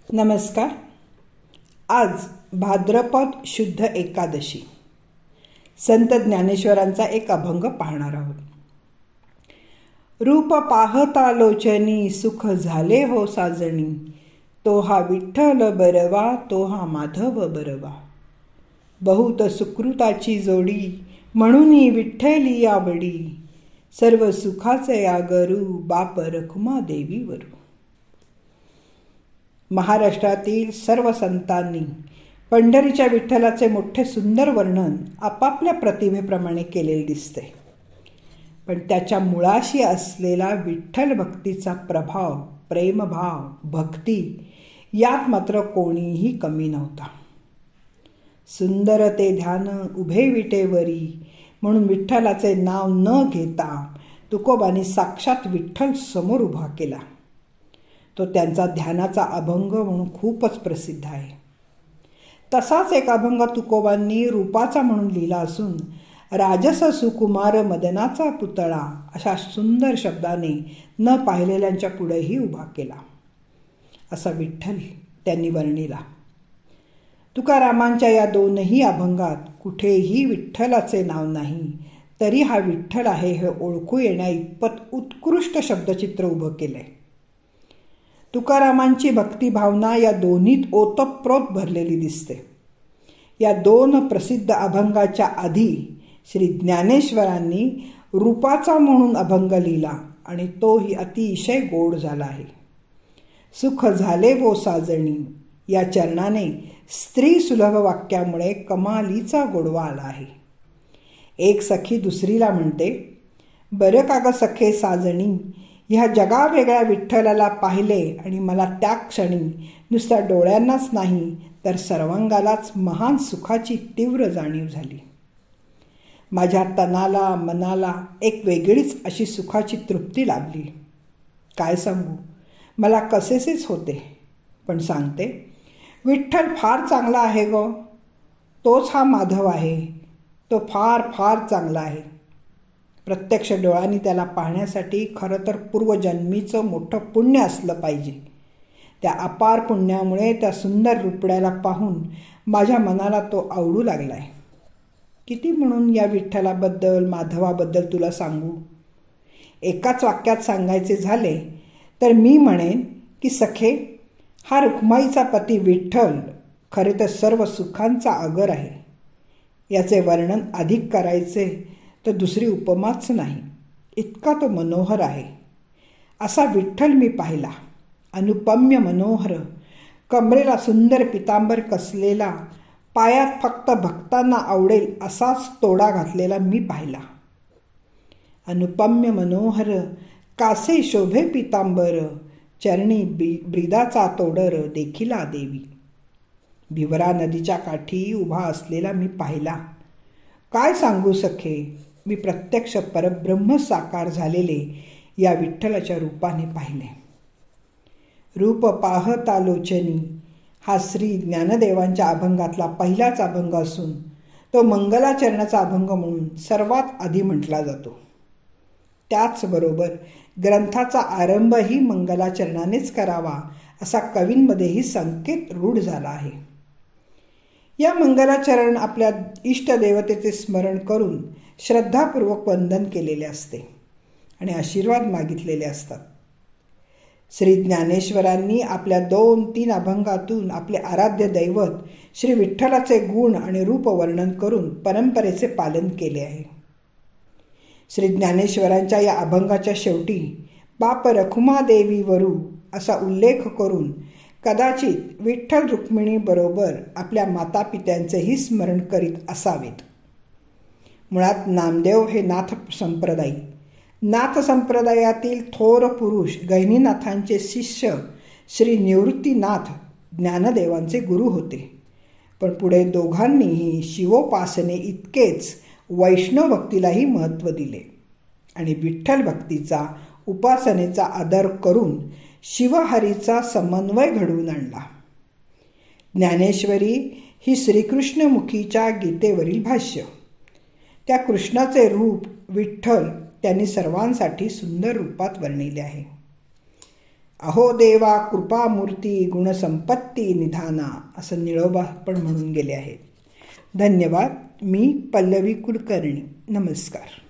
नमस्कार. आज भाद्रपद शुद्ध एकादशी. संत ज्ञानेश्वरांचा एक अभंग पाहणार आहोत. रूप पाहता लोचनी सुख झाले हो साजणी, तो हा विठ्ठल बरवा, तो हा माधव बरवा. बहुत सुकृताची जोडी, म्हणून विठ्ठली आवडी, सर्व सुखाचे आगरू, बाप रखुमा देवीवरू. महाराष्ट्रातील सर्व संतांनी पंढरीच्या विठ्ठलाचे मोठे सुंदर वर्णन आपापल्या प्रतिभेप्रमाणे केलेले दिसते. पण त्याच्या मुळाशी असलेला विठ्ठल भक्तीचा प्रभाव, प्रेमभाव, भक्ती यात मात्र कोणीही कमी नव्हता. सुंदर ते ध्यान उभे विटेवरी, म्हणून विठ्ठलाचे नाव न घेता तुकोबांनी साक्षात विठ्ठल समोर उभा केला. तो त्यांचा ध्यानाचा अभंग म्हणून खूपच प्रसिद्ध आहे. तसाच एक अभंग तुकोबांनी रूपाचा म्हणून लिहिला असून राजस सुकुमार मदनाचा पुतळा अशा सुंदर शब्दाने न पाहिलेल्यांच्या पुढेही उभा केला. असा विठ्ठल त्यांनी वर्णिला. तुकारामांच्या या दोनही अभंगात कुठेही विठ्ठलाचे नाव नाही, तरी हा विठ्ठल आहे हे ओळखू येण्या इतपत उत्कृष्ट शब्दचित्र उभं केलंय. तुकारामांची भक्तिभावना या दोन्हीत ओतप्रोत भरलेली दिसते. या दोन प्रसिद्ध अभंगाच्या आधी श्री ज्ञानेश्वरांनी रूपाचा म्हणून अभंग लिहिला आणि तोही अतिशय गोड झाला आहे. सुख झाले वो साजणी या चरणाने स्त्री सुलभ वाक्यामुळे कमालीचा गोडवा आला आहे. एक सखी दुसरीला म्हणते, बरं का ग सखे साजणी, ह्या जगावेगळ्या विठ्ठलाला पाहिले आणि मला त्या क्षणी नुसत्या डोळ्यांनाच नाही तर सर्वांगालाच महान सुखाची तीव्र जाणीव झाली. माझ्या तनाला मनाला एक वेगळीच अशी सुखाची तृप्ती लाभली. काय सांगू, मला कसेसेच होते. पण सांगते, विठ्ठल फार चांगला आहे गो, तोच हा माधव आहे, तो फार फार चांगला आहे. प्रत्यक्ष डोळ्यांनी त्याला पाहण्यासाठी खरं तर पूर्वजन्मीचं मोठं पुण्य असलं पाहिजे. त्या अपार पुण्यामुळे त्या सुंदर रुपड्याला पाहून माझ्या मनाला तो आवडू लागलाय. किती म्हणून या विठ्ठलाबद्दल, माधवाबद्दल तुला सांगू. एकाच वाक्यात सांगायचे झाले तर मी म्हणेन की सखे, हा रुक्माईचा पती विठ्ठल खरे तर सर्व सुखांचा आगर आहे. याचे वर्णन अधिक करायचे तर दुसरी उपमाच नाही, इतका तो मनोहर आहे. असा विठ्ठल मी पाहिला, अनुपम्य मनोहर, कमरेला सुंदर पितांबर कसलेला, पायात फक्त भक्तांना आवडेल असाच तोडा घातलेला मी पाहिला. अनुपम्य मनोहर, कासे शोभे पितांबर, चरणी ब्रिदाचा तोडर देखिला देवी. भिवरा नदीच्या काठी उभा असलेला मी पाहिला. काय सांगू सखे, मी प्रत्यक्ष परब्रह्म साकार झालेले या विठ्ठलाच्या रूपाने पाहिले. रूप पाहता लोचनी हा श्री ज्ञानदेवांच्या अभंगातला पहिलाच अभंग असून तो मंगलाचरणाचा अभंग म्हणून सर्वात आधी म्हटला जातो. त्याचबरोबर ग्रंथाचा आरंभही मंगलाचरणानेच करावा असा कवींमध्येही संकेत रूढ झाला आहे. या मंगलाचरण आपल्या इष्टदेवतेचे स्मरण करून श्रद्धापूर्वक वंदन केलेले असते आणि आशीर्वाद मागितलेले असतात. श्री ज्ञानेश्वरांनी आपल्या 2-3 अभंगातून आपले आराध्य दैवत श्री विठ्ठलाचे गुण आणि रूप वर्णन करून परंपरेचे पालन केले आहे. श्री ज्ञानेश्वरांच्या या अभंगाच्या शेवटी बाप रखुमा देवीवरू असा उल्लेख करून कदाचित विठ्ठल रुक्मिणी बरोबर आपल्या मातापित्यांचेही स्मरण करीत असावेत. मुळात नामदेव हे नाथ संप्रदायी, नाथ संप्रदायातील थोर पुरुष गहिनीनाथांचे शिष्य श्री निवृत्तीनाथ ज्ञानदेवांचे गुरु होते. पण पुढे दोघांनीही शिवोपासने इतकेच वैष्णव भक्तीलाही महत्त्व दिले आणि विठ्ठल भक्तीचा, उपासनेचा आदर करून शिवहरीचा समन्वय घडवून आणला. ज्ञानेश्वरी ही श्रीकृष्णमुखीच्या गीतेवरील भाष्य. त्या कृष्णाचे रूप विठ्ठल त्यांनी सर्वांसाठी सुंदर रूपात वर्णिले आहे. अहो देवा कृपामूर्ती गुणसंपत्ती निधाना असं निळोबा पण म्हणून गेले आहेत. धन्यवाद. मी पल्लवी कुलकर्णी. नमस्कार.